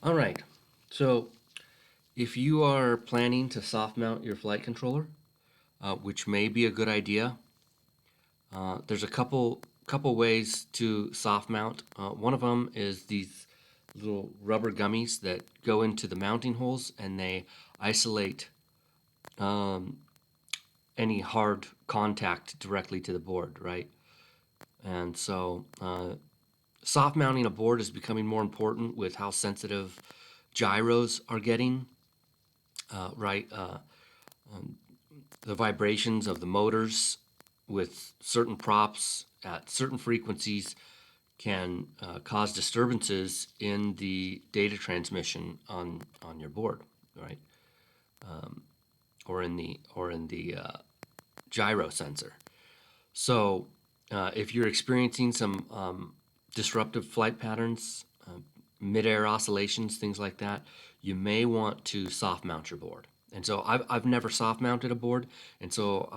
All right. So if you are planning to soft mount your flight controller, which may be a good idea, there's a couple ways to soft mount. One of them is these little rubber gummies that go into the mounting holes and they isolate um, any hard contact directly to the board, right? And so soft mounting a board is becoming more important with how sensitive gyros are getting, right? The vibrations of the motors with certain props at certain frequencies can cause disturbances in the data transmission on your board, right? Or in the gyro sensor. So if you're experiencing some disruptive flight patterns, mid-air oscillations, things like that, you may want to soft mount your board. And so I've never soft mounted a board, and so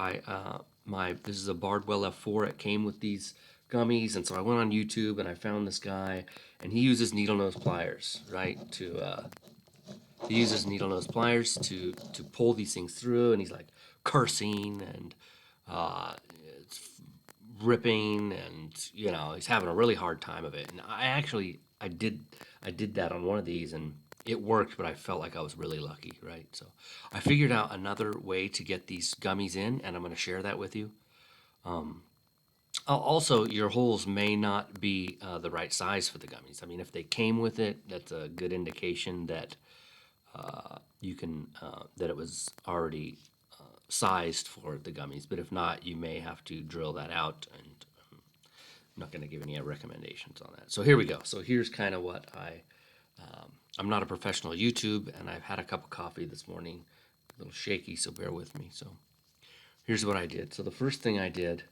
this is a Bardwell F4. It came with these gummies, and so I went on YouTube and I found this guy, and he uses needle nose pliers, right? He uses needle nose pliers to pull these things through, and he's like cursing and uh, ripping, and he's having a really hard time of it. And I did that on one of these, and it worked, but I felt like I was really lucky, right? So I figured out another way to get these gummies in, and I'm going to share that with you. Also, your holes may not be the right size for the gummies. I mean, if they came with it, that's a good indication that you can that it was already sized for the gummies. But if not, you may have to drill that out, and I'm not going to give any recommendations on that. So here we go. So here's kind of what I'm not a professional YouTube, and I've had a cup of coffee this morning, a little shaky, so bear with me. So here's what I did. So the first thing I did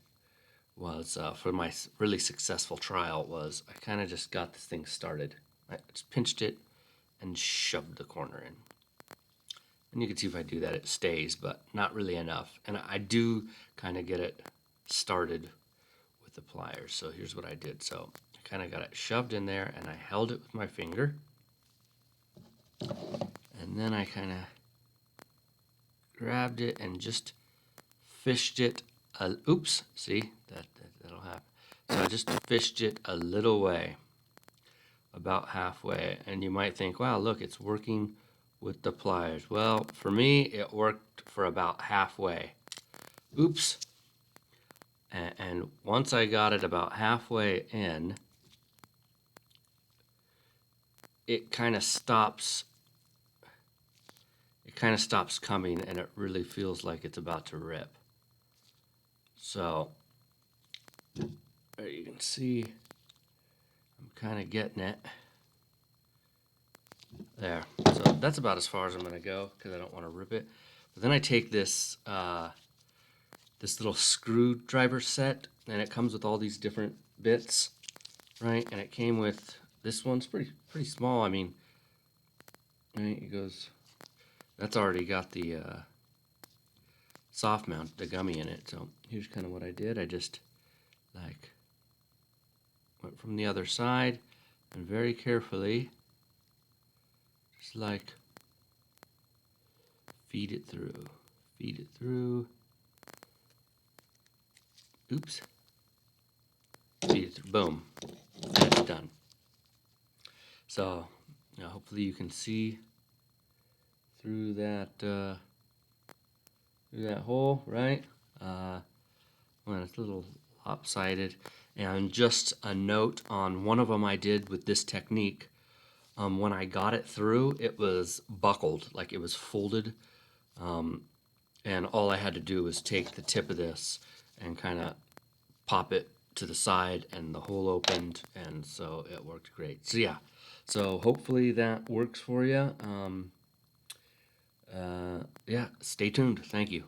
was for my really successful trial was I kind of just got this thing started. I just pinched it and shoved the corner in. And you can see if I do that, it stays, but not really enough. And I do kind of get it started with the pliers. So here's what I did. So I kind of got it shoved in there, and I held it with my finger. And then I kind of grabbed it and just fished it. Oops, see, that'll happen. So I just fished it a little way, about halfway. And you might think, wow, look, it's working with the pliers. Well, for me, it worked for about halfway. Oops. And once I got it about halfway in, it kind of stops. It kind of stops coming, and it really feels like it's about to rip. So there you can see, I'm kind of getting it. There. So that's about as far as I'm going to go because I don't want to rip it. But then I take this this little screwdriver set, and it comes with all these different bits, right? And it came with this one's pretty small. I mean, right? It goes. That's already got the soft mount, the gummy in it. So here's kind of what I did. I just like went from the other side and very carefully just like feed it through. Oops. Feed it through. Boom. And it's done. So hopefully you can see through that hole, right? Well, it's a little lopsided. And just a note on one of them I did with this technique. When I got it through, it was buckled, like it was folded. And all I had to do was take the tip of this and kind of pop it to the side, and the hole opened, and so it worked great. So yeah, so hopefully that works for you. Yeah, stay tuned. Thank you.